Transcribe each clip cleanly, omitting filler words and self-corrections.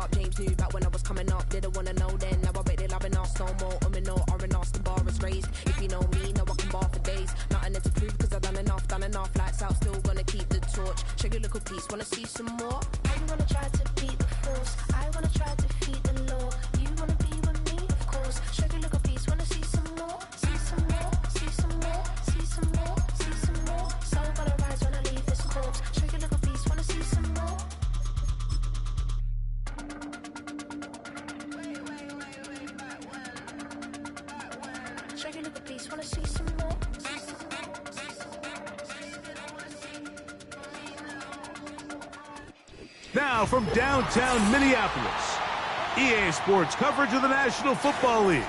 up. James knew back when I was coming up. Didn't wanna know then. Now I bet they're loving us. No more no R&R, the bar is raised. If you know me, now I can bar for days. Nothing to prove because I've done enough. Lights out, still gonna keep the torch. Show you a little piece, wanna see some more? I wanna try to beat the force. I wanna try to defeat the law. You wanna be with me, of course. Show you a little piece, wanna see some more? See some more, see some more, see some more, see some more. Soul gonna rise when I leave this corpse. Show you a little piece, wanna see some more? Show you a little piece, wanna see some more? Now from downtown Minneapolis, EA Sports coverage of the National Football League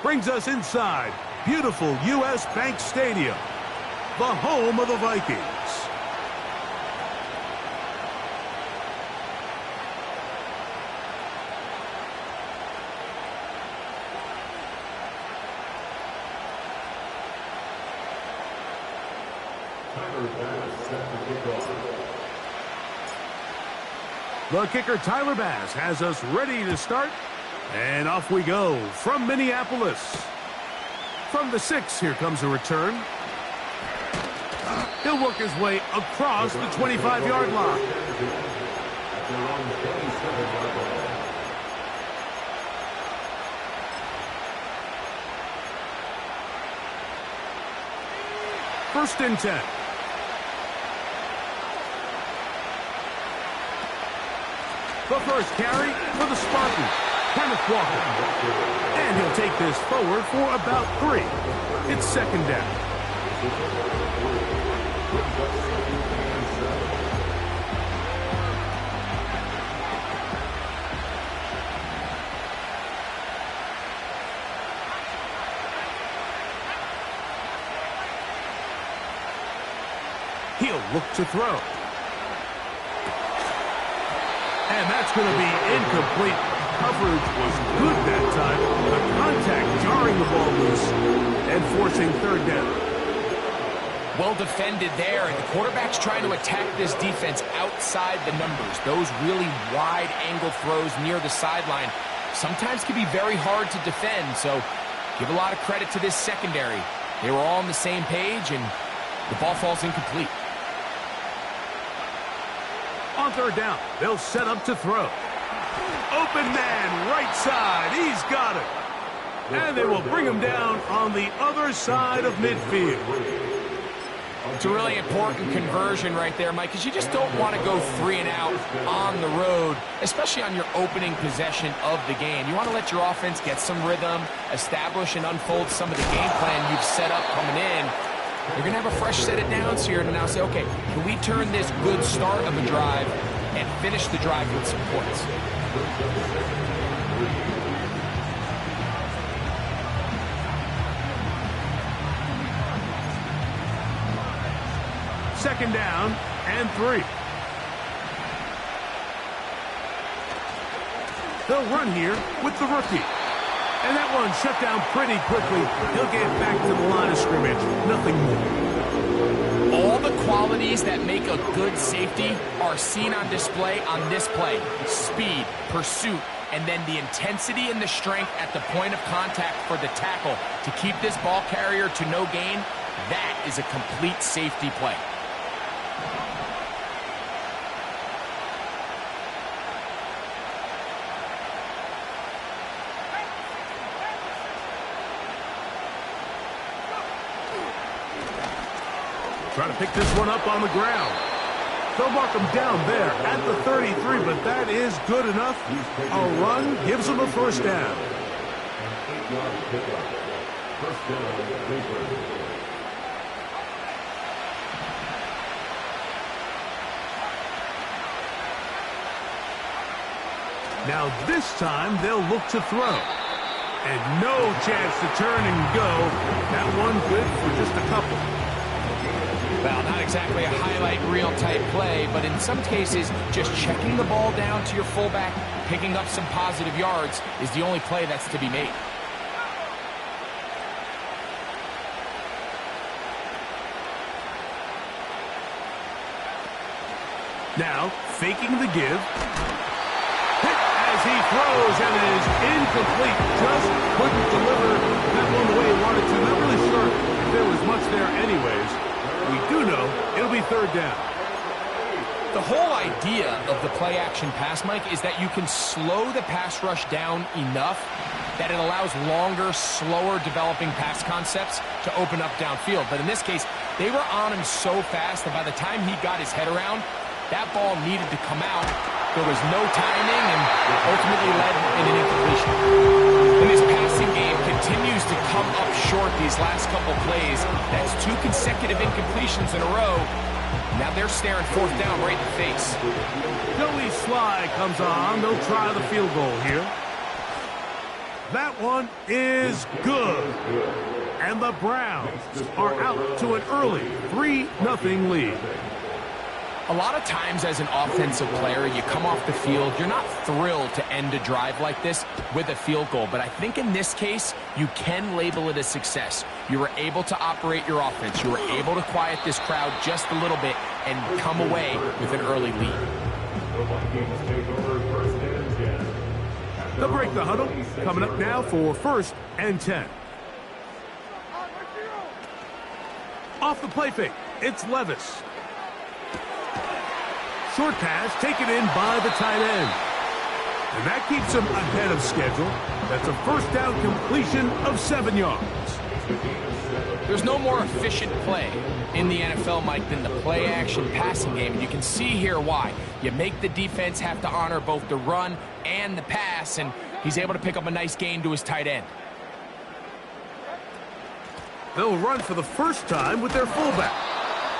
brings us inside beautiful U.S. Bank Stadium, the home of the Vikings. The kicker, Tyler Bass, has us ready to start. And off we go from Minneapolis. From the 6, here comes a return. He'll work his way across the 25-yard line. First and 10. The first carry for the Spartans, Kenneth Walker. And he'll take this forward for about 3. It's second down. He'll look to throw. And that's going to be incomplete. Coverage was good that time. The contact jarring the ball loose and forcing third down. Well defended there, and the quarterback's trying to attack this defense outside the numbers. Those really wide angle throws near the sideline sometimes can be very hard to defend, so give a lot of credit to this secondary. They were all on the same page, and the ball falls incomplete. On third down, they'll set up to throw. Open man, right side. He's got it. And they will bring him down on the other side of midfield. It's a really important conversion right there, Mike, because you just don't want to go 3 and out on the road, especially on your opening possession of the game. You want to let your offense get some rhythm, establish and unfold some of the game plan you've set up coming in. You're going to have a fresh set of downs here and now say, okay, can we turn this good start of a drive and finish the drive with some points? Second down and 3. They'll run here with the rookie. And that one shut down pretty quickly. He'll get back to the line of scrimmage. Nothing more. All the qualities that make a good safety are seen on display on this play. Speed, pursuit, and then the intensity and the strength at the point of contact for the tackle to keep this ball carrier to no gain. That is a complete safety play. Trying to pick this one up on the ground. They'll mark him down there at the 33, but that is good enough. A run gives them a first down. Now this time they'll look to throw. And no chance to turn and go. That one good for just a couple. Well, not exactly a highlight reel type play, but in some cases, just checking the ball down to your fullback, picking up some positive yards is the only play that's to be made. Now, faking the give. Hit as as he throws and is incomplete. Just couldn't deliver that one the way he wanted to. Not really sure if there was much there anyways. We do know it'll be third down. The whole idea of the play-action pass, Mike, is that you can slow the pass rush down enough that it allows longer, slower developing pass concepts to open up downfield. But in this case, they were on him so fast that by the time he got his head around, that ball needed to come out. There was no timing and ultimately led in an incompletion. And this passing game continues to come up short these last couple plays. That's 2 consecutive incompletions in a row. Now they're staring fourth down right in the face. Joey Sly comes on. They'll try the field goal here. That one is good. And the Browns are out to an early 3-0 lead. A lot of times as an offensive player, you come off the field, you're not thrilled to end a drive like this with a field goal. But I think in this case, you can label it a success. You were able to operate your offense. You were able to quiet this crowd just a little bit and come away with an early lead. They'll break the huddle. Coming up now for 1st and 10. Off the play fake, it's Levis. Short pass taken in by the tight end. And that keeps him ahead of schedule. That's a first down completion of 7 yards. There's no more efficient play in the NFL, Mike, than the play-action passing game. And you can see here why. You make the defense have to honor both the run and the pass, and he's able to pick up a nice gain to his tight end. They'll run for the first time with their fullback.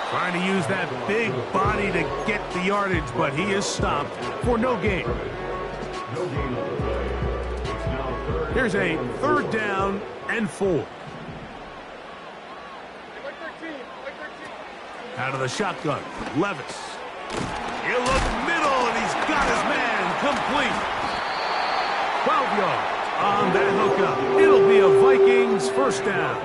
Trying to use that big body to get the yardage, but he is stopped for no gain. Here's a 3rd down and 4. Out of the shotgun, Levis. He'll look middle, and he's got his man complete. 12 yards on that hookup. It'll be a Vikings first down.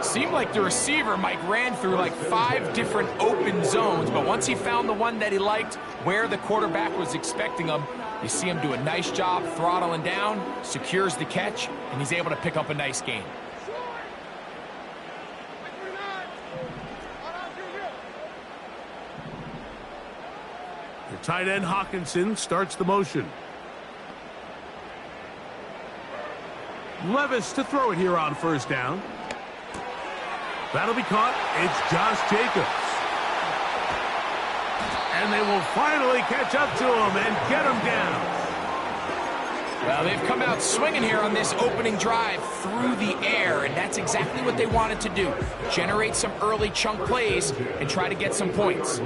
Seemed like the receiver, Mike, ran through like 5 different open zones, but once he found the one that he liked, where the quarterback was expecting him, you see him do a nice job throttling down, secures the catch, and he's able to pick up a nice gain. The tight end Hawkinson starts the motion. Levis to throw it here on first down. That'll be caught. It's Josh Jacobs. And they will finally catch up to him and get him down. Well, they've come out swinging here on this opening drive through the air, and that's exactly what they wanted to do. Generate some early chunk plays and try to get some points.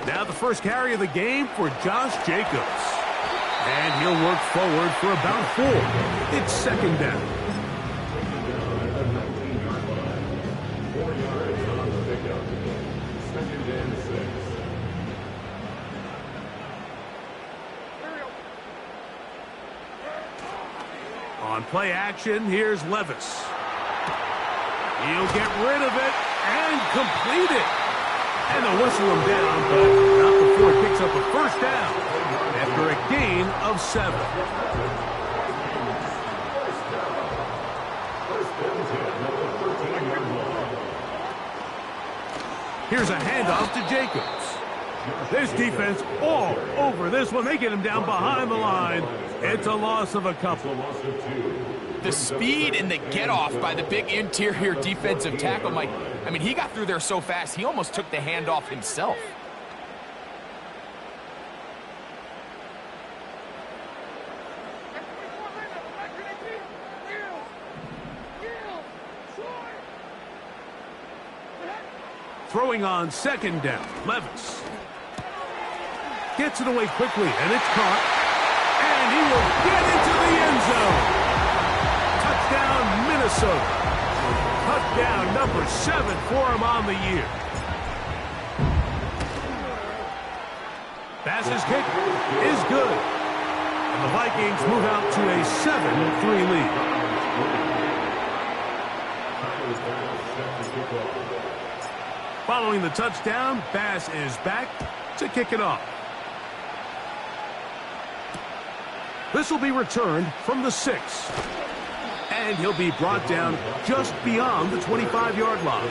Now the first carry of the game for Josh Jacobs. And he'll work forward for about 4. It's 2nd down. On play action, here's Levis. He'll get rid of it and complete it. And they'll whistle him down, but not before he picks up a first down after a gain of 7. Here's a handoff to Jacobs. This defense all over this one. They get him down behind the line. It's a loss of a couple. The speed and the get-off by the big interior defensive tackle, Mike. I mean, he got through there so fast, he almost took the handoff himself. Throwing on 2nd down, Levis. Gets it away quickly, and it's caught. And he will get into the end zone. Touchdown, Minnesota. Touchdown number 7 for him on the year. Pass's kick is good. And the Vikings move out to a 7-3 lead. Following the touchdown, Bass is back to kick it off. This will be returned from the 6. And he'll be brought down just beyond the 25-yard line.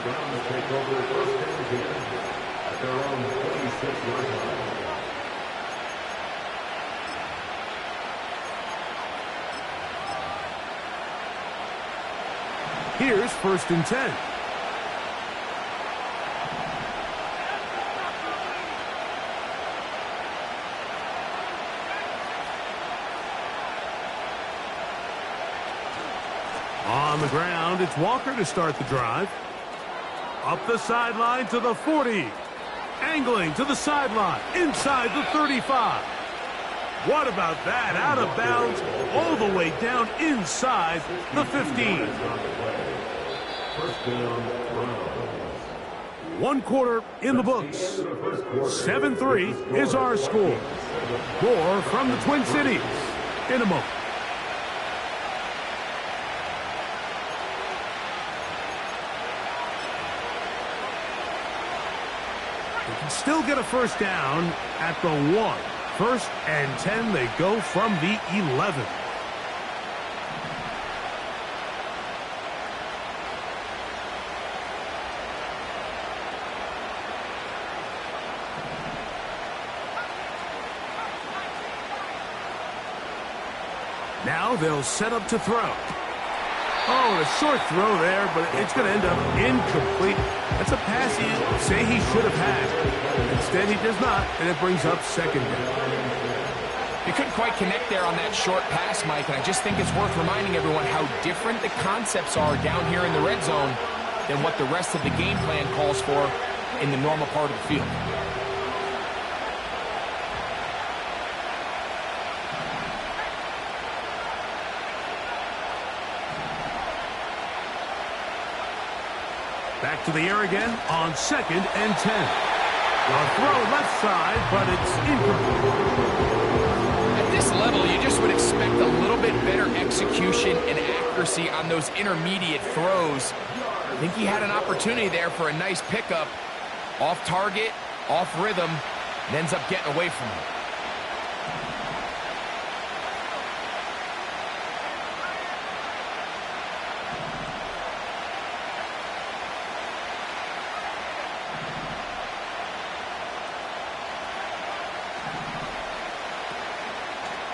Here's 1st and 10. On the ground, it's Walker to start the drive. Up the sideline to the 40. Angling to the sideline, inside the 35. What about that? Out of bounds, all the way down inside the 15. 1 quarter in the books. 7-3 is our score. More from the Twin Cities in a moment. They can still get a first down at the 1. 1st and 10, they go from the 11. Now they'll set up to throw. Oh, a short throw there, but it's going to end up incomplete. That's a pass he say he should have had. Instead, he does not, and it brings up 2nd down. You couldn't quite connect there on that short pass, Mike, and I just think it's worth reminding everyone how different the concepts are down here in the red zone than what the rest of the game plan calls for in the normal part of the field. Back to the air again on 2nd and 10. A throw left side, but it's incomplete. At this level, you just would expect a little bit better execution and accuracy on those intermediate throws. I think he had an opportunity there for a nice pickup. Off target, off rhythm, and ends up getting away from him.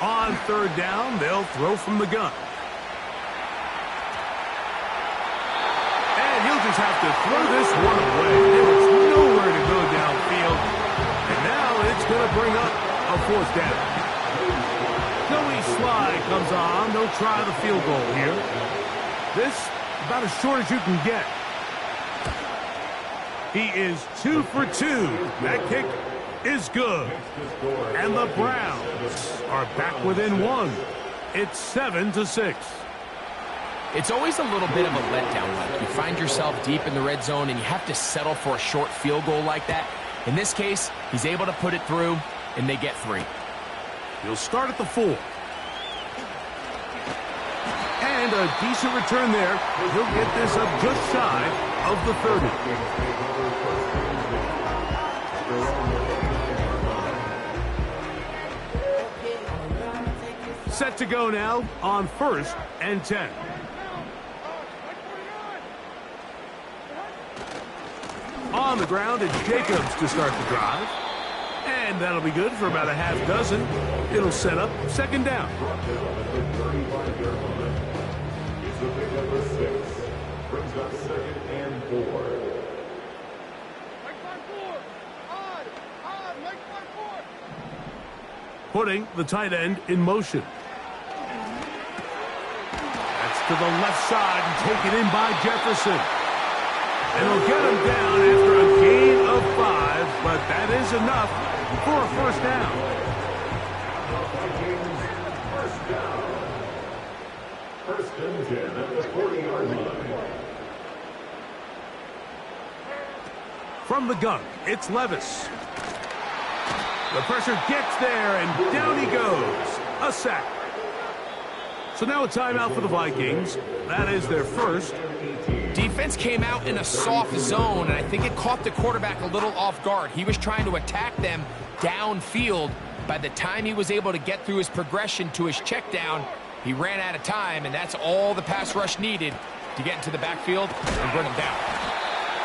On 3rd down, they'll throw from the gun. And he'll just have to throw this one away. There's nowhere to go downfield. And now it's going to bring up a 4th down. Joey Sly comes on. They'll try the field goal here. This about as short as you can get. He is 2 for 2. That kick is good. And the Browns are back within 1. It's 7-6. It's always a little bit of a letdown. Like you find yourself deep in the red zone and you have to settle for a short field goal like that. In this case, he's able to put it through, and they get 3. He'll start at the 4. And a decent return there. He'll get this up just shy of the 30. Set to go now on 1st and 10. On the ground, it's Jacobs to start the drive. And that'll be good for about a half dozen. It'll set up 2nd down. Putting the tight end in motion. To the left side and taken in by Jefferson. And he'll get him down after a gain of 5, but that is enough for a 1st down. First and 10 at the 40-yard line. From the gun, it's Levis. The pressure gets there, and down he goes. A sack. So now a timeout for the Vikings. That is their first. defense came out in a soft zone, and I think it caught the quarterback a little off guard. He was trying to attack them downfield. By the time he was able to get through his progression to his check down, he ran out of time, and that's all the pass rush needed to get into the backfield and bring him down.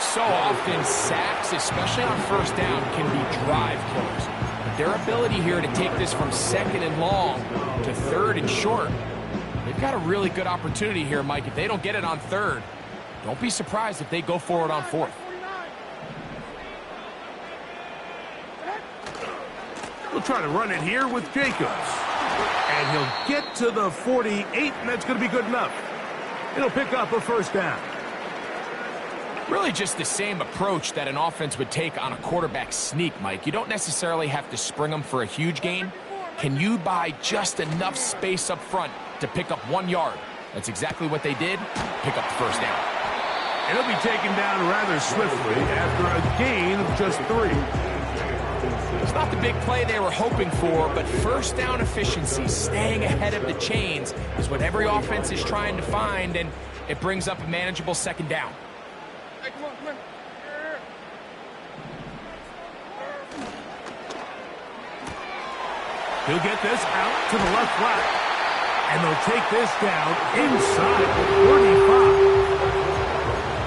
So often, sacks, especially on first down, can be drive killers. But their ability here to take this from second and long to third and short, they've got a really good opportunity here, Mike. If they don't get it on third, don't be surprised if they go for it on fourth. We'll try to run it here with Jacobs. And he'll get to the 48, and that's going to be good enough. It'll pick up a first down. Really just the same approach that an offense would take on a quarterback sneak, Mike. You don't necessarily have to spring them for a huge gain. Can you buy just enough space up front to pick up 1 yard? That's exactly what they did. Pick up the first down. And it'll be taken down rather swiftly after a gain of just 3. It's not the big play they were hoping for, but first down efficiency, staying ahead of the chains, is what every offense is trying to find, and it brings up a manageable second down. Hey, come on, come on. He'll get this out to the left flat. And they'll take this down inside the 45.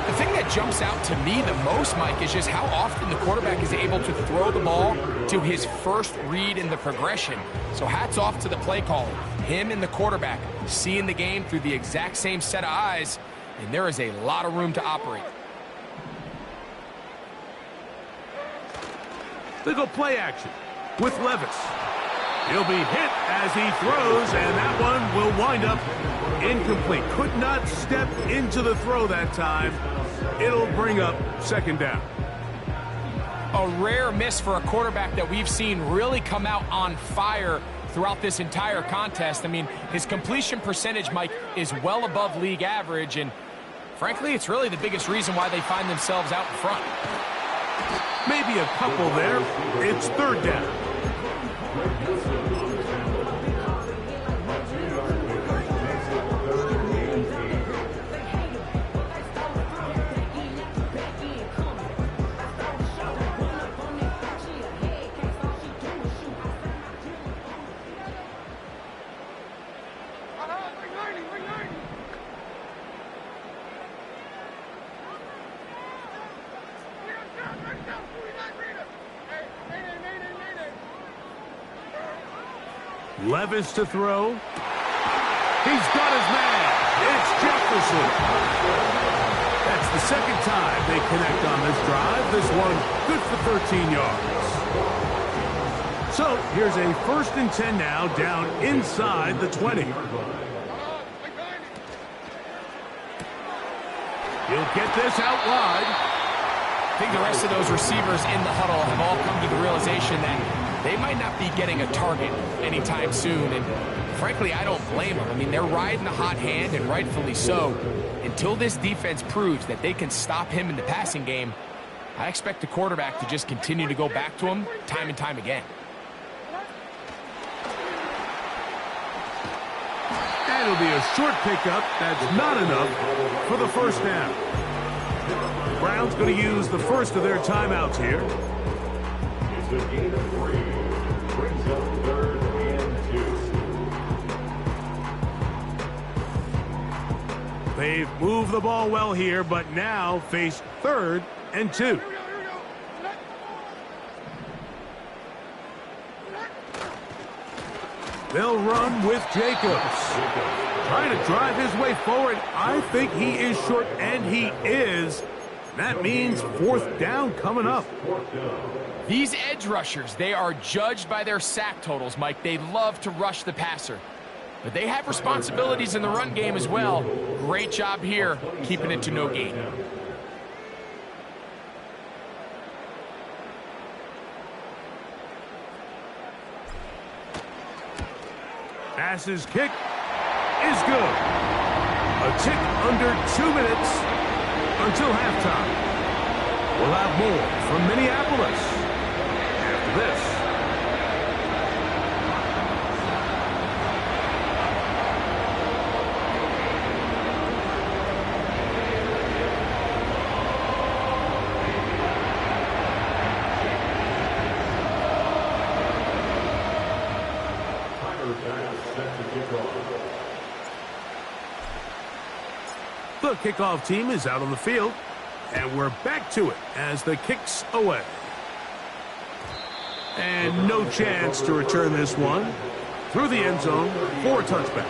The thing that jumps out to me the most, Mike, is just how often the quarterback is able to throw the ball to his first read in the progression. So hats off to the play caller. Him and the quarterback seeing the game through the exact same set of eyes, and there is a lot of room to operate. They go play action with Levis. He'll be hit as he throws, and that one will wind up incomplete. Could not step into the throw that time. It'll bring up second down. A rare miss for a quarterback that we've seen really come out on fire throughout this entire contest. I mean, his completion percentage, Mike, is well above league average, and frankly, it's really the biggest reason why they find themselves out in front. Maybe a couple there. It's third down. Levis to throw. He's got his man. It's Jefferson. That's the second time they connect on this drive. This one good for 13 yards. So here's a 1st and 10 now, down inside the 20. He'll get this out wide. I think the rest of those receivers in the huddle have all come to the realization that they might not be getting a target anytime soon, and frankly, I don't blame them. I mean, they're riding a hot hand, and rightfully so. Until this defense proves that they can stop him in the passing game, I expect the quarterback to just continue to go back to him time and time again. And it'll be a short pickup. That's not enough for the first down. The Browns going to use the first of their timeouts here. It's a gain of 3. Brings up 3rd and 2. They've moved the ball well here, but now face 3rd and 2. They'll run with Jacobs. Trying to drive his way forward. I think he is short, and he is. That means 4th down coming up. These edge rushers, they are judged by their sack totals, Mike. They love to rush the passer. But they have responsibilities in the run game as well. Great job here, keeping it to no gain. Pass's kick is good. A tick under 2 minutes until halftime. We'll have more from Minneapolis after this. set to kick off. The kickoff team is out on the field, and we're back to it as the kick's away. And no chance to return this one through the end zone for a touchback.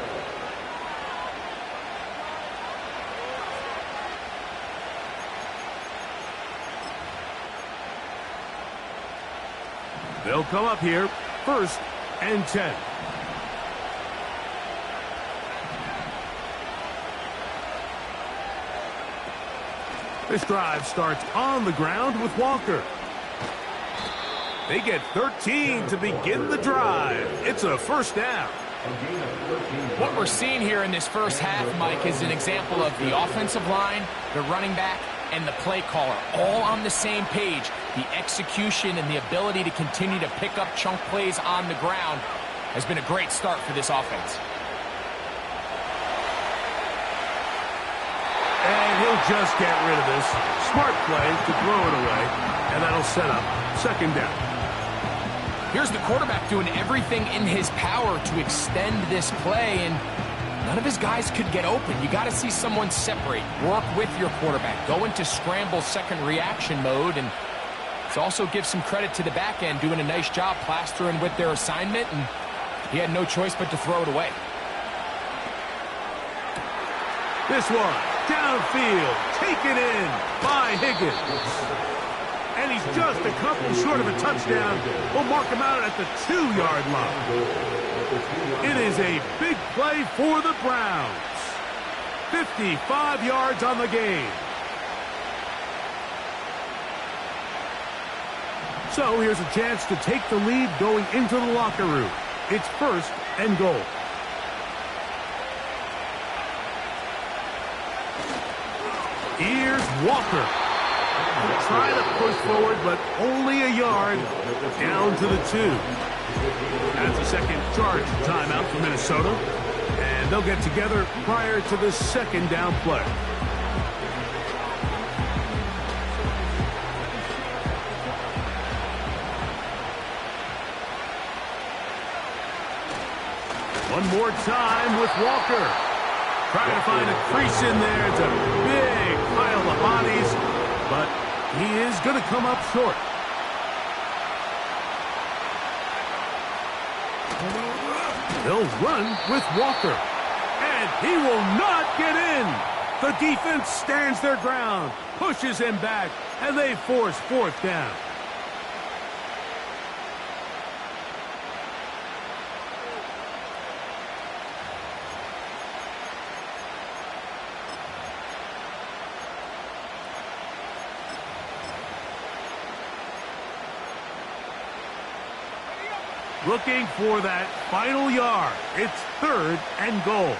They'll come up here, 1st and 10. This drive starts on the ground with Walker. They get 13 to begin the drive. It's a 1st down. What we're seeing here in this first half, Mike, is an example of the offensive line, the running back, and the play caller all on the same page. The execution and the ability to continue to pick up chunk plays on the ground has been a great start for this offense. And he'll just get rid of this. Smart play to throw it away, and that'll set up 2nd down. Here's the quarterback doing everything in his power to extend this play, and none of his guys could get open. You got to see someone separate, work with your quarterback, go into scramble second reaction mode, and let's also give some credit to the back end doing a nice job plastering with their assignment, and he had no choice but to throw it away. This one, downfield, taken in by Higgins. And he's just a couple short of a touchdown. We'll mark him out at the 2-yard line. It is a big play for the Browns. 55 yards on the game. So here's a chance to take the lead going into the locker room. It's 1st and goal. Here's Walker. Trying to push forward, but only a yard down to the 2. That's a second charge timeout for Minnesota. And they'll get together prior to the 2nd down play. One more time with Walker. Trying to find a crease in there. It's a big pile of bodies, but he is going to come up short. They'll run with Walker. And he will not get in. The defense stands their ground, pushes him back, and they force 4th down. Looking for that final yard. It's 3rd and goal.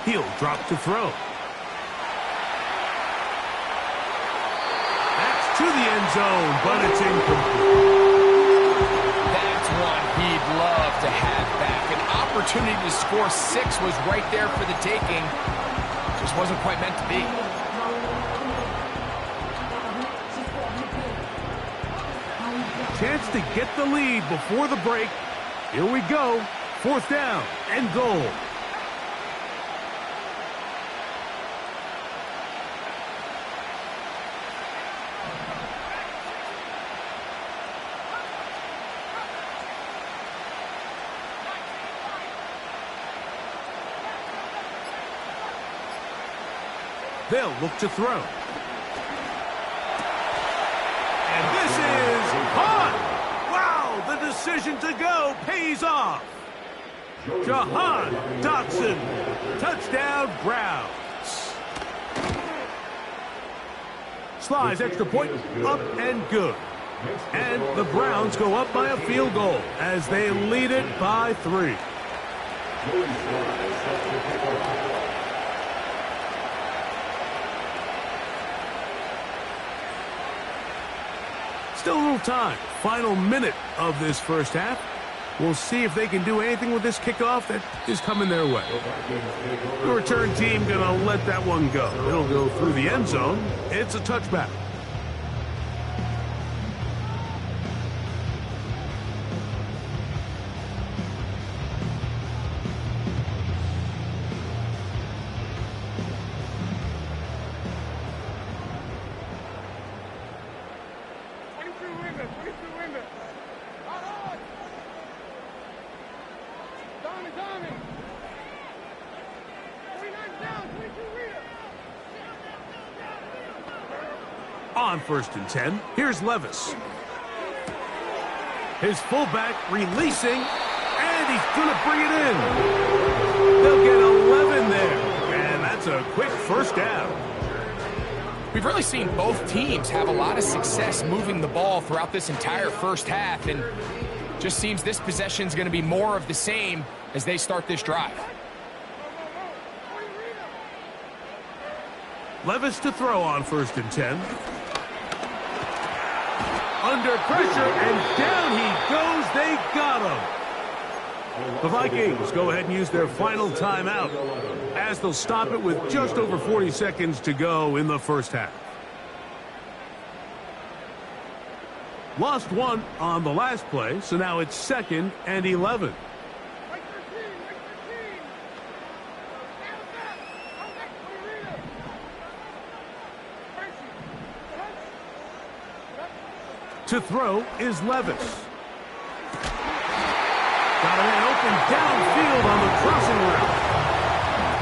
He'll drop to throw. That's to the end zone, but it's incomplete. That's one he'd love to have back. An opportunity to score 6 was right there for the taking. Just wasn't quite meant to be. Chance to get the lead before the break. Here we go. 4th down and goal. They'll look to throw. And this is caught! Wow, the decision to go pays off. Jahan Dotson, touchdown Browns. Slides extra point, up and good. And the Browns go up by a field goal as they lead it by 3. Still a little time. Final minute of this first half. We'll see if they can do anything with this kickoff that is coming their way. The return team going to let that one go. It'll go through the end zone. It's a touchback. On 1st and 10, here's Levis. His fullback releasing, and he's going to bring it in. They'll get 11 there, and that's a quick first down. We've really seen both teams have a lot of success moving the ball throughout this entire first half, and just seems this possession is going to be more of the same as they start this drive. Levis to throw on 1st and 10. Under pressure, and down he goes. They got him. The Vikings go ahead and use their final timeout as they'll stop it with just over 40 seconds to go in the first half. Lost one on the last play, so now it's 2nd and 11. To throw is Levis. Got a man open downfield on the crossing route.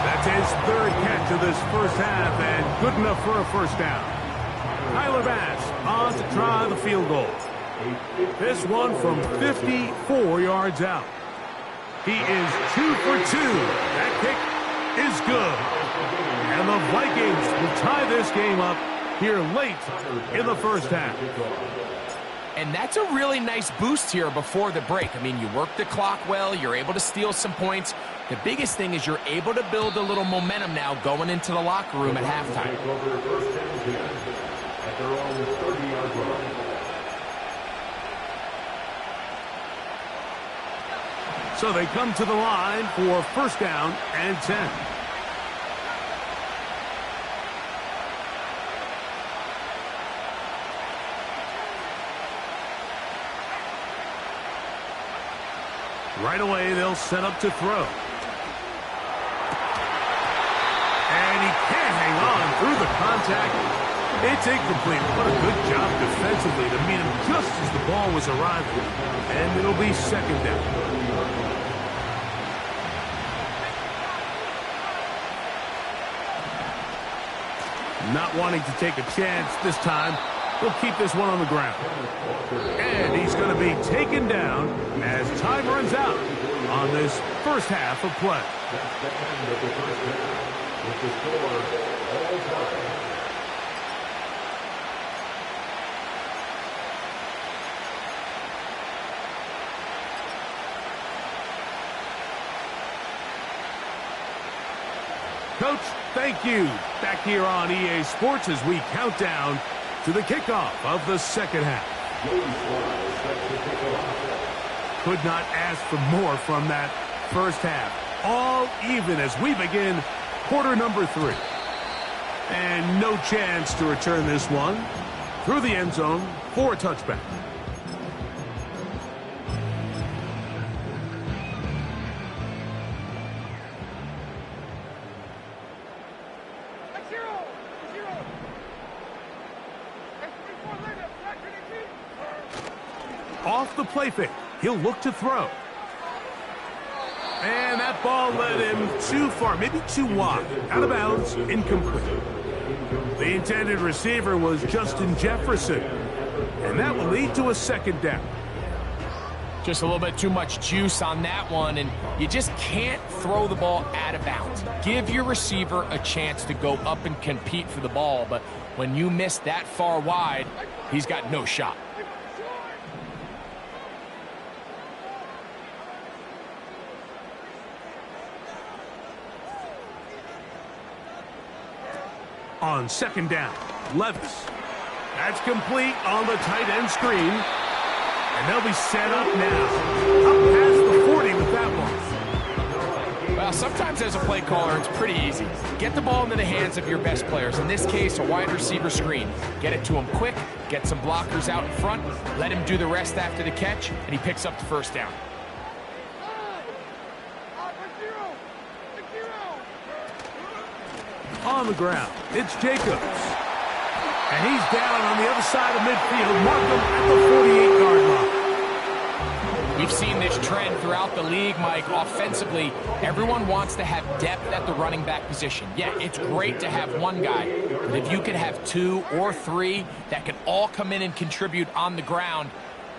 That's his 3rd catch of this first half, and good enough for a first down. Tyler Bass on to try the field goal. This one from 54 yards out. He is 2 for 2. That kick is good. And the Vikings will tie this game up here late in the first half. And that's a really nice boost here before the break. I mean, you work the clock well, you're able to steal some points. The biggest thing is you're able to build a little momentum now going into the locker room at halftime. So they come to the line for 1st down and 10. Right away, they'll set up to throw. And he can't hang on through the contact. It's incomplete. What a good job defensively to meet him just as the ball was arriving. And it'll be 2nd down. Not wanting to take a chance this time. We'll keep this one on the ground. And he's going to be taken down as time runs out on this first half of play. Coach, thank you. Back here on EA Sports as we count down to the kickoff of the second half. Could not ask for more from that first half. All even as we begin quarter number 3. And no chance to return this one through the end zone for a touchback. Off the play fake, he'll look to throw. And that ball led him too far, maybe too wide. Out of bounds, incomplete. The intended receiver was Justin Jefferson. And that will lead to a 2nd down. Just a little bit too much juice on that one, and you just can't throw the ball out of bounds. Give your receiver a chance to go up and compete for the ball, but when you miss that far wide, he's got no shot. On 2nd down, Levis. That's complete on the tight end screen. And they'll be set up now. Up past as a play caller, it's pretty easy. Get the ball into the hands of your best players. In this case, a wide receiver screen. Get it to him quick, get some blockers out in front, let him do the rest after the catch, and he picks up the first down. On the ground, it's Jacobs. And he's down on the other side of midfield. Mark him at the 48-yard line. We've seen this trend throughout the league, Mike. Offensively, everyone wants to have depth at the running back position. Yeah, it's great to have one guy, but if you could have 2 or 3 that can all come in and contribute on the ground,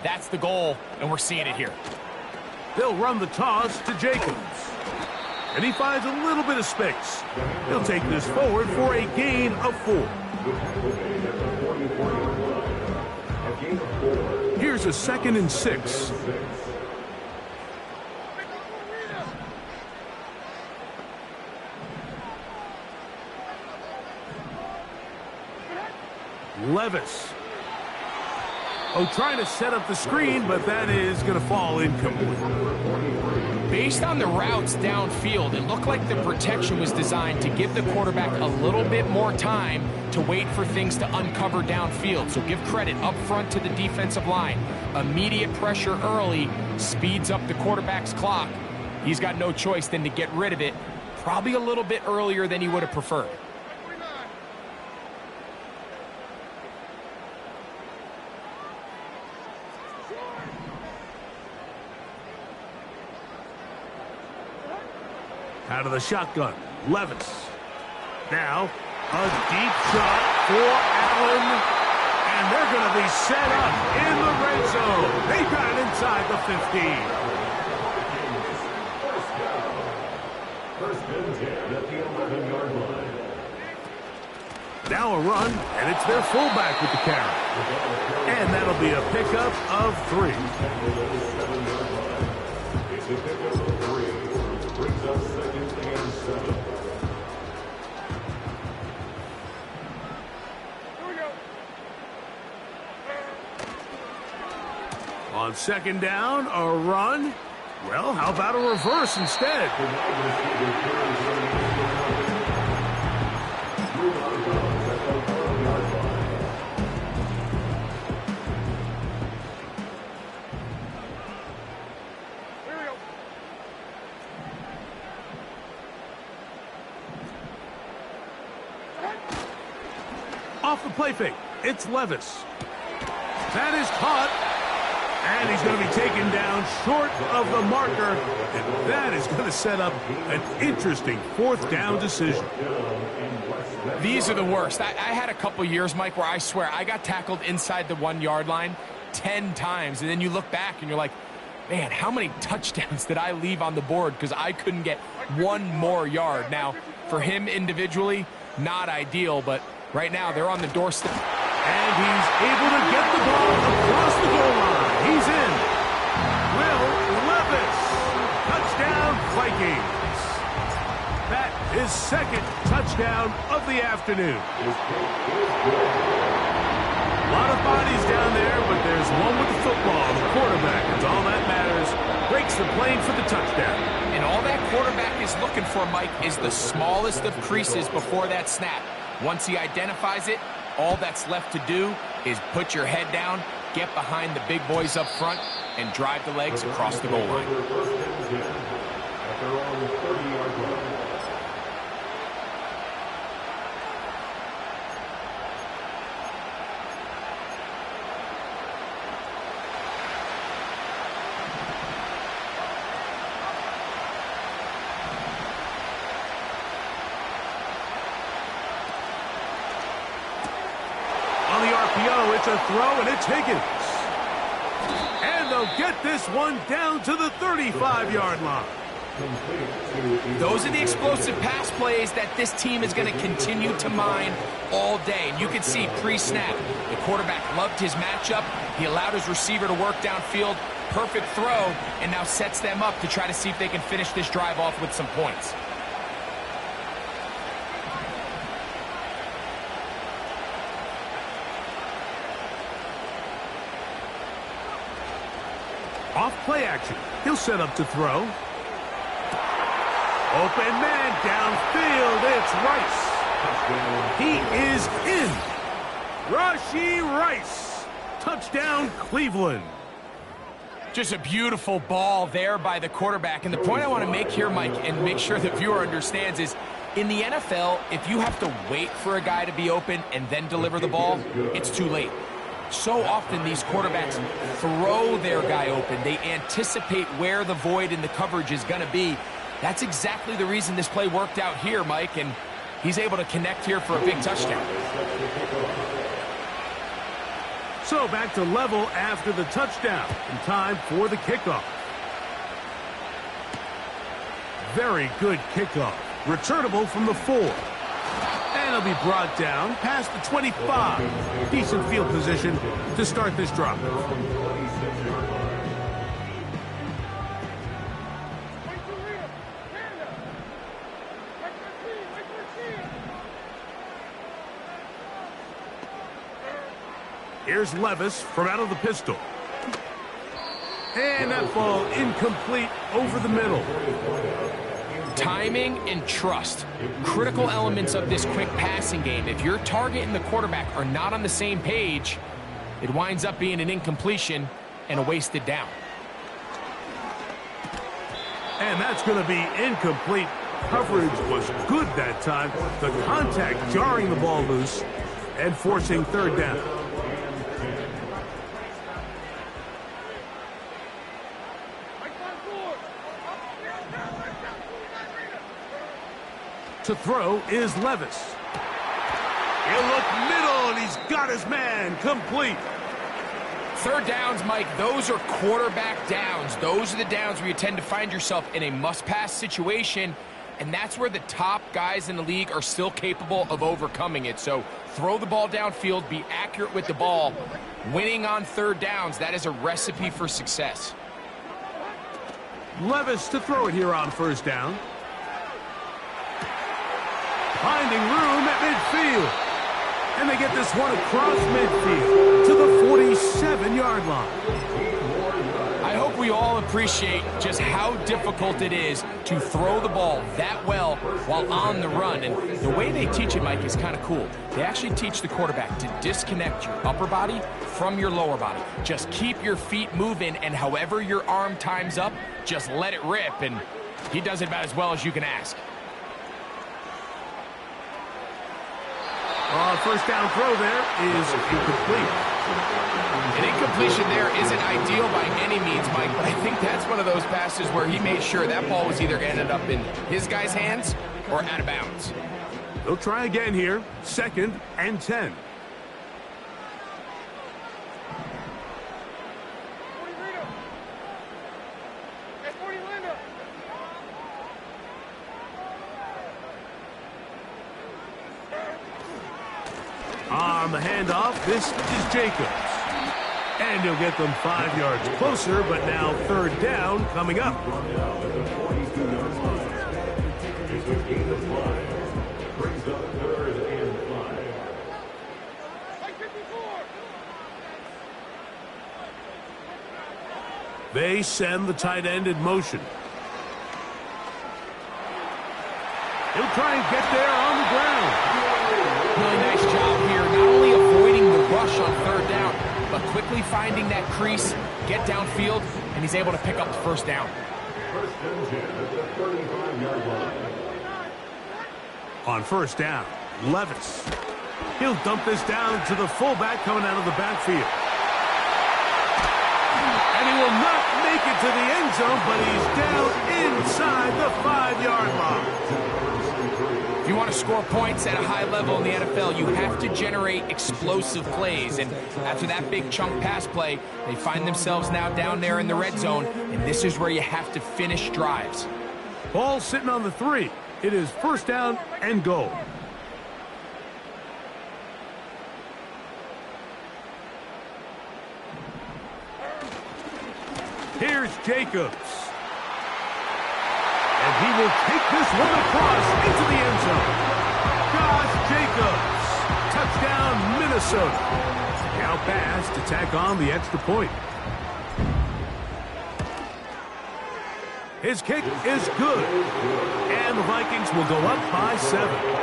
that's the goal, and we're seeing it here. They'll run the toss to Jacobs. And he finds a little bit of space. He'll take this forward for a gain of 4. Here's a 2nd and 6. Levis. Oh, trying to set up the screen, but that is going to fall incomplete. Based on the routes downfield, it looked like the protection was designed to give the quarterback a little bit more time to wait for things to uncover downfield. So give credit up front to the defensive line. Immediate pressure early speeds up the quarterback's clock. He's got no choice than to get rid of it, probably a little bit earlier than he would have preferred. Out of the shotgun, Levis. Now, a deep shot for Allen. And they're going to be set up in the red zone. They got it inside the 15. First and 10 at the 11-yard line. Now a run, and it's their fullback with the carry. And that'll be a pickup of 3. It's a pickup of 3. Brings up 2nd and 7. On 2nd down, a run. Well, how about a reverse instead? Off the play fake, it's Levis. That is caught, and he's going to be taken down short of the marker, and that is going to set up an interesting 4th down decision. These are the worst. I had a couple years, Mike, where I swear I got tackled inside the 1-yard line 10 times, and then you look back and you're like, man, how many touchdowns did I leave on the board because I couldn't get 1 more yard? Now, for him individually, not ideal, but right now they're on the doorstep. And he's able to get the ball across the goal line. He's in. Will Levis. Touchdown, Vikings. That is 2nd touchdown of the afternoon. A lot of bodies down there, but there's one with the football, the quarterback. It's all that matters. Breaks the plane for the touchdown. And all that quarterback is looking for, Mike, is the smallest of creases before that snap. Once he identifies it, all that's left to do is put your head down, get behind the big boys up front, and drive the legs across the goal line. It's a throw, and it's Higgins. And they'll get this one down to the 35-yard line. Those are the explosive pass plays that this team is going to continue to mine all day. And you can see pre-snap, the quarterback loved his matchup. He allowed his receiver to work downfield. Perfect throw, and now sets them up to try to see if they can finish this drive off with some points. Off play action. He'll set up to throw. Open man downfield. It's Rice. He is in. Rashee Rice. Touchdown, Cleveland. Just a beautiful ball there by the quarterback. And the point I want to make here, Mike, and make sure the viewer understands is, in the NFL, if you have to wait for a guy to be open and then deliver the ball, it's too late. So often these quarterbacks throw their guy open. They anticipate where the void in the coverage is going to be. That's exactly the reason this play worked out here, Mike, and he's able to connect here for a big touchdown. So back to level after the touchdown, and time for the kickoff. Very good kickoff. Returnable from the 4. And it'll be brought down past the 25. Decent field position to start this drive. Here's Levis from out of the pistol. And that ball incomplete over the middle. Timing and trust, critical elements of this quick passing game. If your target and the quarterback are not on the same page, it winds up being an incompletion and a wasted down. And that's going to be incomplete. Coverage was good that time. The contact jarring the ball loose and forcing third down. To throw is Levis. He'll look middle, and he's got his man complete. Third downs, Mike, those are quarterback downs. Those are the downs where you tend to find yourself in a must-pass situation, and that's where the top guys in the league are still capable of overcoming it. So throw the ball downfield, be accurate with the ball. Winning on third downs, that is a recipe for success. Levis to throw it here on first down. Finding room at midfield. And they get this one across midfield to the 47-yard line. I hope we all appreciate just how difficult it is to throw the ball that well while on the run. And the way they teach it, Mike, is kind of cool. They actually teach the quarterback to disconnect your upper body from your lower body. Just keep your feet moving, and however your arm times up, just let it rip. And he does it about as well as you can ask. First down throw there is incomplete. An incompletion there isn't ideal by any means, Mike, but I think that's one of those passes where he made sure that ball was either ended up in his guy's hands or out of bounds. They'll try again here. 2nd and 10. On the handoff, this is Jacobs. And he'll get them 5 yards closer, but now third down coming up. They send the tight end in motion. He'll try and get there on the ground. Really nice job here, not only avoiding the rush on third down, but quickly finding that crease, get downfield, and he's able to pick up the first down. On first down, Levis. He'll dump this down to the fullback coming out of the backfield. And he will not make it to the end zone, but he's down inside the 5-yard line. If you want to score points at a high level in the NFL, you have to generate explosive plays. And after that big chunk pass play, they find themselves now down there in the red zone, and this is where you have to finish drives. Ball sitting on the 3. It is first down and goal. Here's Jacobs. And he will take this one across into the end zone. Josh Jacobs. Touchdown, Minnesota. Now pass to tack on the extra point. His kick is good. And the Vikings will go up by 7.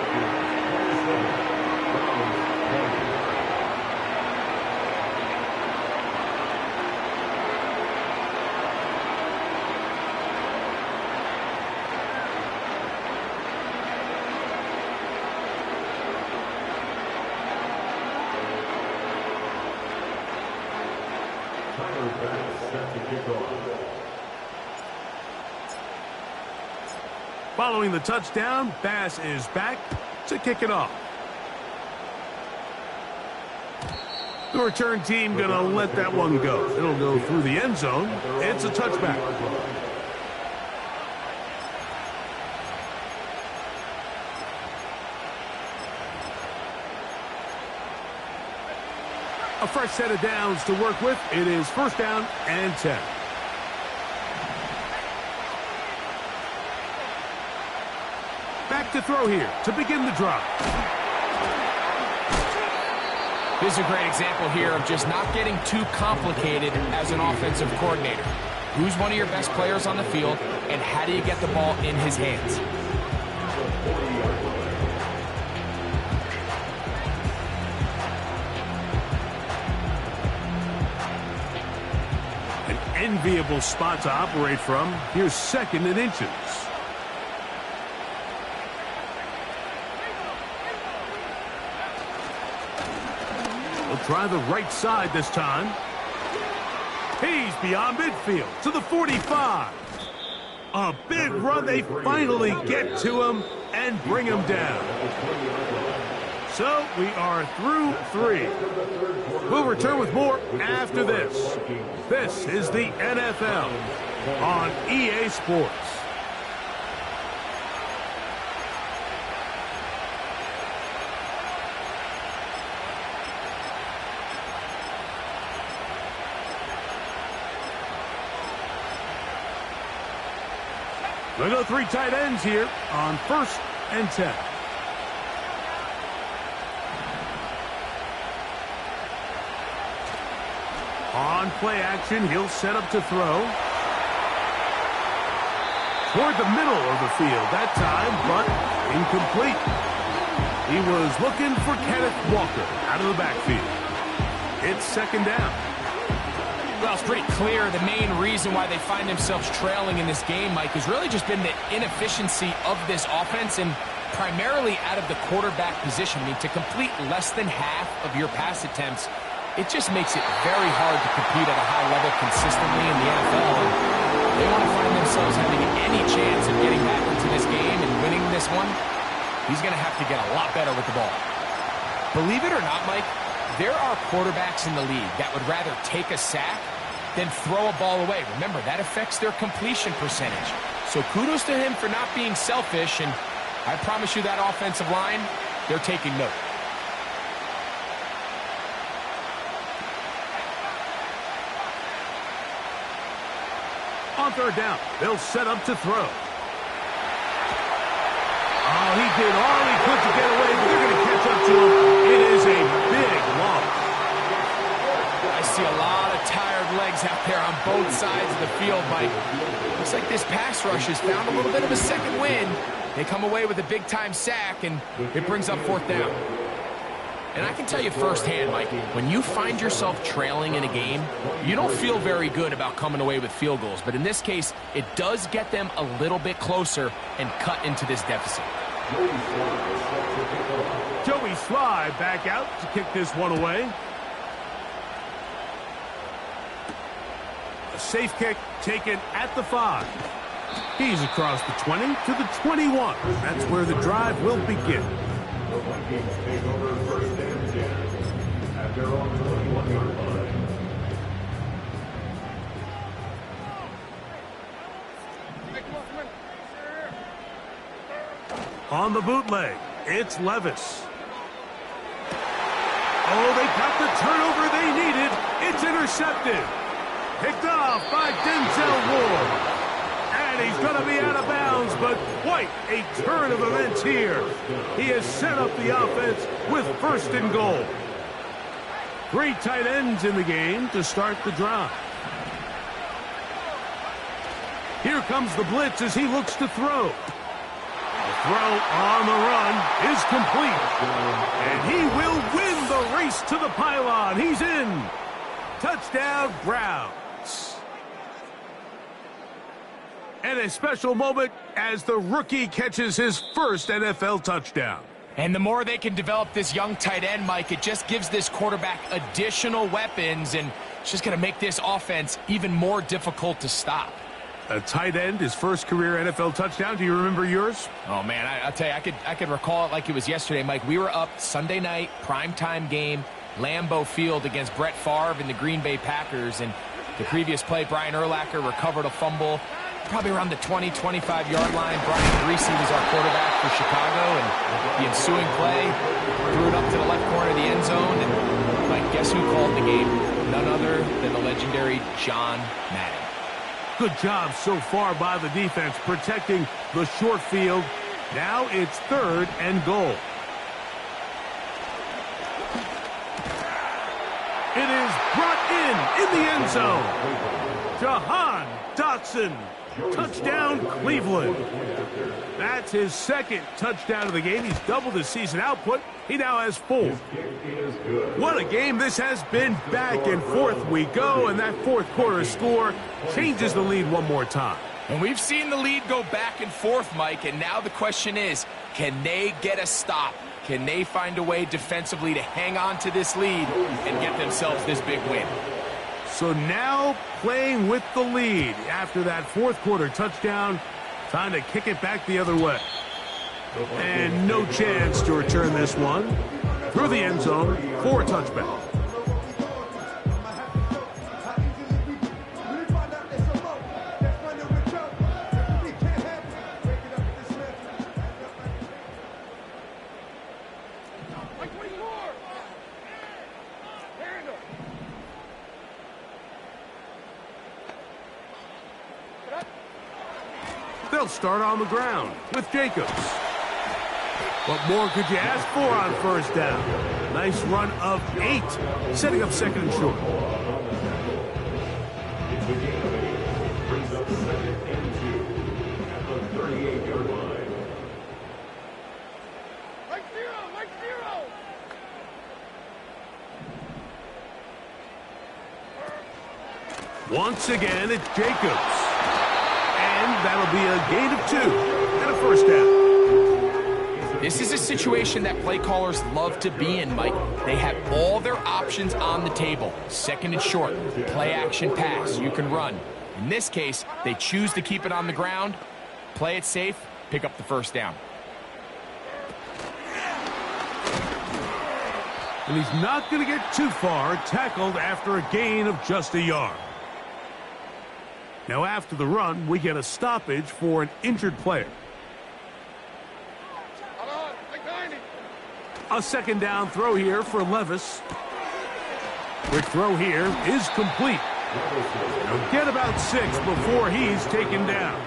Following the touchdown, Bass is back to kick it off. The return team going to let that one go. It'll go through the end zone. It's a touchback. A fresh set of downs to work with. It is first down and 10. Back to throw here to begin the drive. This is a great example here of just not getting too complicated as an offensive coordinator. Who's one of your best players on the field, and how do you get the ball in his hands? An enviable spot to operate from. Here's second and inches. Try the right side this time. He's beyond midfield to the 45. A big run. They finally get to him and bring him down. So we are through 3. We'll return with more after this. This is the NFL on EA Sports. We'll go 3 tight ends here on first and 10. On play action, he'll set up to throw. Toward the middle of the field that time, but incomplete. He was looking for Kenneth Walker out of the backfield. It's second down. Well, it's pretty clear the main reason why they find themselves trailing in this game, Mike, has really just been the inefficiency of this offense and primarily out of the quarterback position. I mean, to complete less than half of your pass attempts, it just makes it very hard to compete at a high level consistently in the NFL. And they want to find themselves having any chance of getting back into this game and winning this one. He's going to have to get a lot better with the ball. Believe it or not, Mike, there are quarterbacks in the league that would rather take a sack than throw a ball away. Remember, that affects their completion percentage. So kudos to him for not being selfish, and I promise you that offensive line, they're taking note. On third down, they'll set up to throw. Oh, he did all he could to get away, but they're going to catch up to him. It is a big loss. I see a lot of tired legs out there on both sides of the field, Mike. Looks like this pass rush has found a little bit of a second wind. They come away with a big-time sack, and it brings up fourth down. And I can tell you firsthand, Mike, when you find yourself trailing in a game, you don't feel very good about coming away with field goals. But in this case, it does get them a little bit closer and cut into this deficit. Joey Sly back out to kick this one away. A safe kick taken at the 5. He's across the 20 to the 21. That's where the drive will begin. The Vikings take over first and 10 at their own 21-yard line. On the bootleg, it's Levis. Oh, they got the turnover they needed. It's intercepted. Picked off by Denzel Ward. And he's going to be out of bounds, but quite a turn of events here. He has set up the offense with first and goal. 3 tight ends in the game to start the drive. Here comes the blitz as he looks to throw. The throw on the run is complete. And he will win the race to the pylon. He's in. Touchdown, Browns. And a special moment as the rookie catches his first NFL touchdown. And the more they can develop this young tight end, Mike, it just gives this quarterback additional weapons, and it's just going to make this offense even more difficult to stop. A tight end, his first career NFL touchdown. Do you remember yours? Oh, man, I'll tell you, I could recall it like it was yesterday, Mike. We were up Sunday night, primetime game, Lambeau Field against Brett Favre and the Green Bay Packers. And the previous play, Brian Urlacher recovered a fumble probably around the 20, 25-yard line. Brian Greasy was our quarterback for Chicago, and the ensuing play threw it up to the left corner of the end zone. And, Mike, guess who called the game? None other than the legendary John Madden. Good job so far by the defense protecting the short field. Now it's 3rd and goal. It is brought in the end zone. Jahan Dotson. Touchdown, Cleveland. That's his second touchdown of the game. He's doubled his season output. He now has 4. What a game this has been. Back and forth we go, and that fourth quarter score changes the lead one more time. And we've seen the lead go back and forth, Mike, and now the question is, can they get a stop? Can they find a way defensively to hang on to this lead and get themselves this big win? So now playing with the lead after that fourth quarter touchdown, time to kick it back the other way. And no chance to return this one through the end zone for a touchback. They'll start on the ground with Jacobs. What more could you ask for on first down? Nice run of 8, setting up 2nd and short. Brings up 2nd and 2 at the 38-yard line. Like zero. Once again, it's Jacobs. And that'll be a gain of 2 and a first down. This is a situation that play callers love to be in, Mike. They have all their options on the table. 2nd and short, play action pass, you can run. In this case, they choose to keep it on the ground, play it safe, pick up the first down. And he's not going to get too far, tackled after a gain of just a yard. Now after the run, we get a stoppage for an injured player. A 2nd down throw here for Levis. Quick throw here is complete. He'll get about 6 before he's taken down.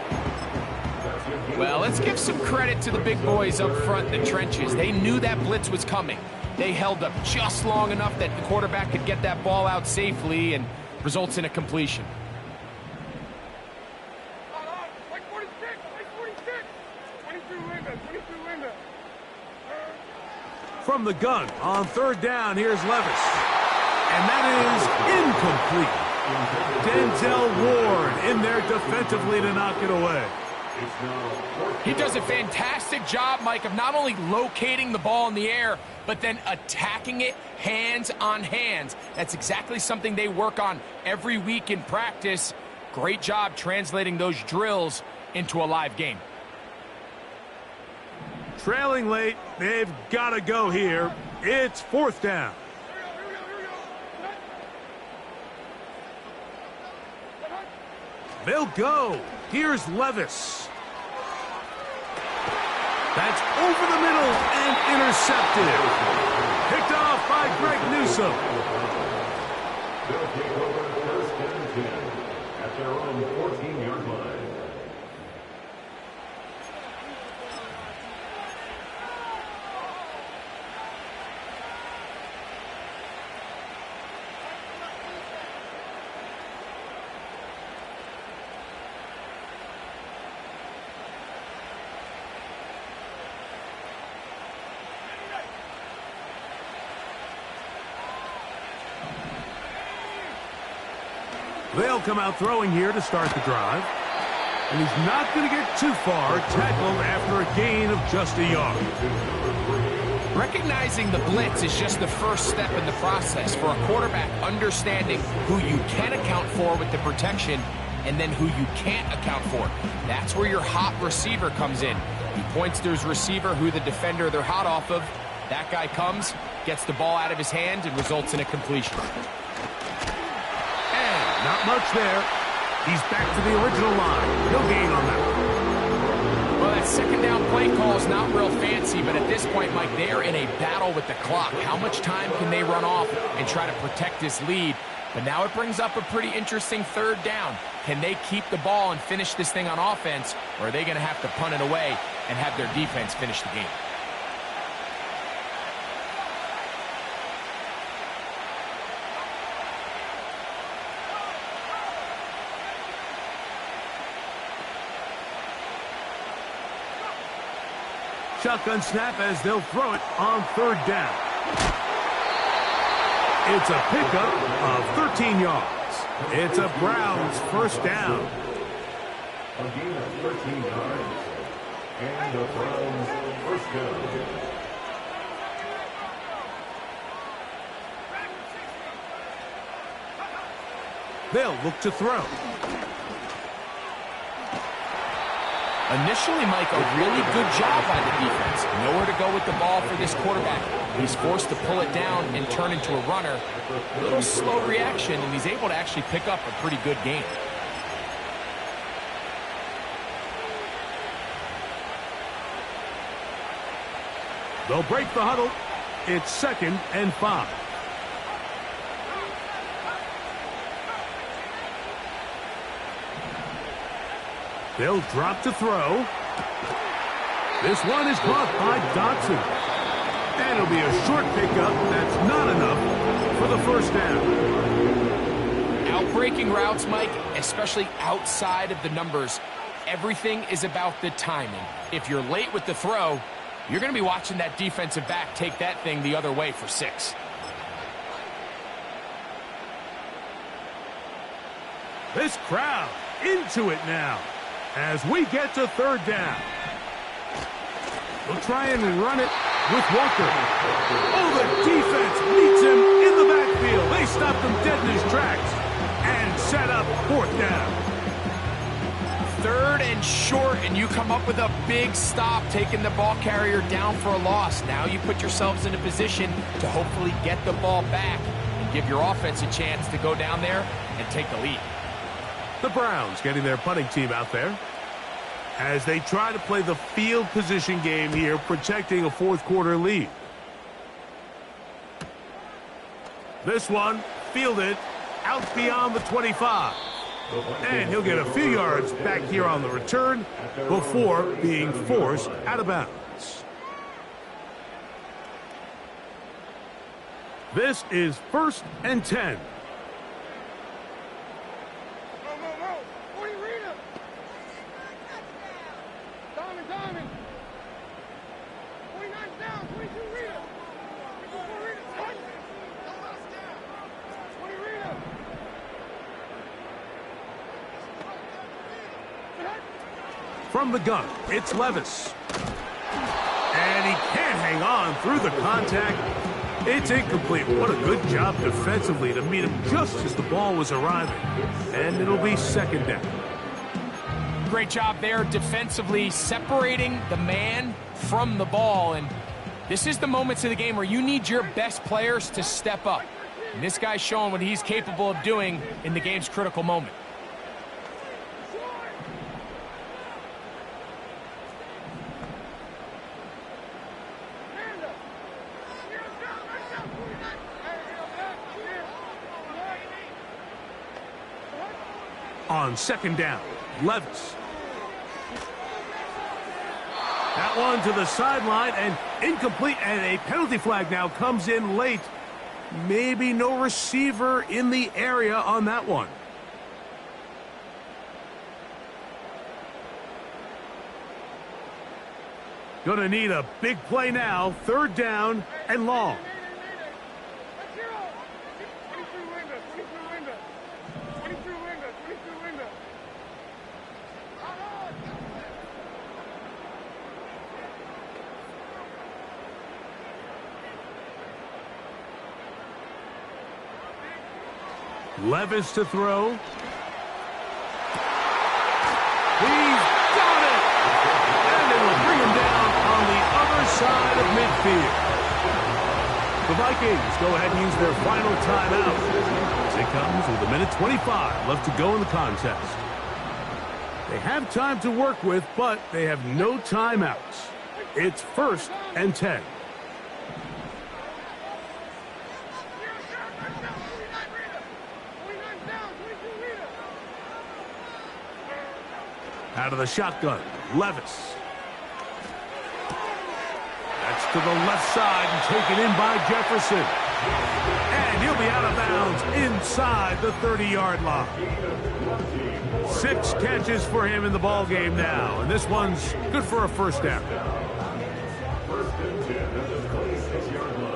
Well, let's give some credit to the big boys up front in the trenches. They knew that blitz was coming. They held up just long enough that the quarterback could get that ball out safely and results in a completion. From the gun on 3rd down, here's Levis. And that is incomplete. Denzel Ward in there defensively to knock it away. He does a fantastic job, Mike, of not only locating the ball in the air, but then attacking it hands on hands. That's exactly something they work on every week in practice. Great job translating those drills into a live game. Trailing late, they've got to go here. It's 4th down. They'll go. Here's Levis. That's over the middle and intercepted. Picked off by Greg Newsome. They'll take over 1st and 10 at their own 14-yard line. They'll come out throwing here to start the drive. And he's not going to get too far, tackled after a gain of just a yard. Recognizing the blitz is just the first step in the process for a quarterback understanding who you can account for with the protection and then who you can't account for. That's where your hot receiver comes in. He points to his receiver who the defender they're hot off of. That guy comes, gets the ball out of his hand, and results in a completion. And not much there. He's back to the original line. No gain on that one. Well, that second down play call is not real fancy, but at this point, Mike, they are in a battle with the clock. How much time can they run off and try to protect this lead? But now it brings up a pretty interesting third down. Can they keep the ball and finish this thing on offense, or are they going to have to punt it away and have their defense finish the game? Shotgun snap as they'll throw it on third down. It's a pickup of 13 yards. It's a Browns first down. A gain of 13 yards. And the Browns first down. They'll look to throw. Initially, Mike, a really good job by the defense. Nowhere to go with the ball for this quarterback. He's forced to pull it down and turn into a runner. A little slow reaction, and he's able to actually pick up a pretty good game. They'll break the huddle. It's 2nd and 5. They'll drop to throw. This one is caught by Dotson. And it'll be a short pickup. That's not enough for the first down. Outbreaking routes, Mike, especially outside of the numbers, everything is about the timing. If you're late with the throw, you're going to be watching that defensive back take that thing the other way for 6. This crowd into it now as we get to third down. We'll try and run it with Walker. Oh, the defense meets him in the backfield. They stop him dead in his tracks and set up 4th down. 3rd and short, and you come up with a big stop, taking the ball carrier down for a loss. Now you put yourselves in a position to hopefully get the ball back and give your offense a chance to go down there and take the lead. The Browns getting their punting team out there as they try to play the field position game here, protecting a 4th quarter lead. This one fielded out beyond the 25. And he'll get a few yards back here on the return before being forced out of bounds. This is 1st and 10. From the gun, it's Levis. And he can't hang on through the contact. It's incomplete. What a good job defensively to meet him just as the ball was arriving. And it'll be 2nd down. Great job there defensively, separating the man from the ball. And this is the moments of the game where you need your best players to step up. And this guy's showing what he's capable of doing in the game's critical moment. On 2nd down, Levis. That one to the sideline and incomplete, and a penalty flag now comes in late. Maybe no receiver in the area on that one. Gonna need a big play now. 3rd down and long. Levis to throw. He's got it! And it will bring him down on the other side of midfield. The Vikings go ahead and use their final timeout as it comes with 1:25 left to go in the contest. They have time to work with, but they have no timeouts. It's 1st and 10. Out of the shotgun, Levis. That's to the left side and taken in by Jefferson. And he'll be out of bounds inside the 30-yard line. 6 catches for him in the ball game now, and this one's good for a first down. 1st and 10 at the 26-yard line.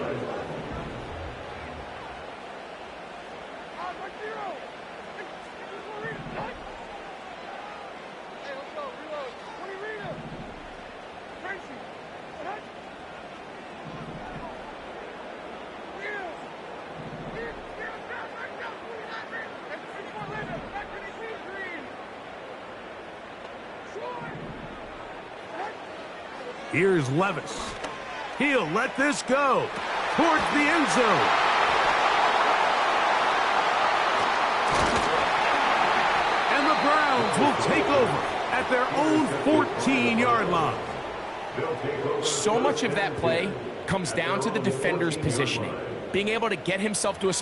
Here's Levis. He'll let this go towards the end zone. And the Browns will take over at their own 14-yard line. So much of that play comes down to the defender's positioning. Being able to get himself to a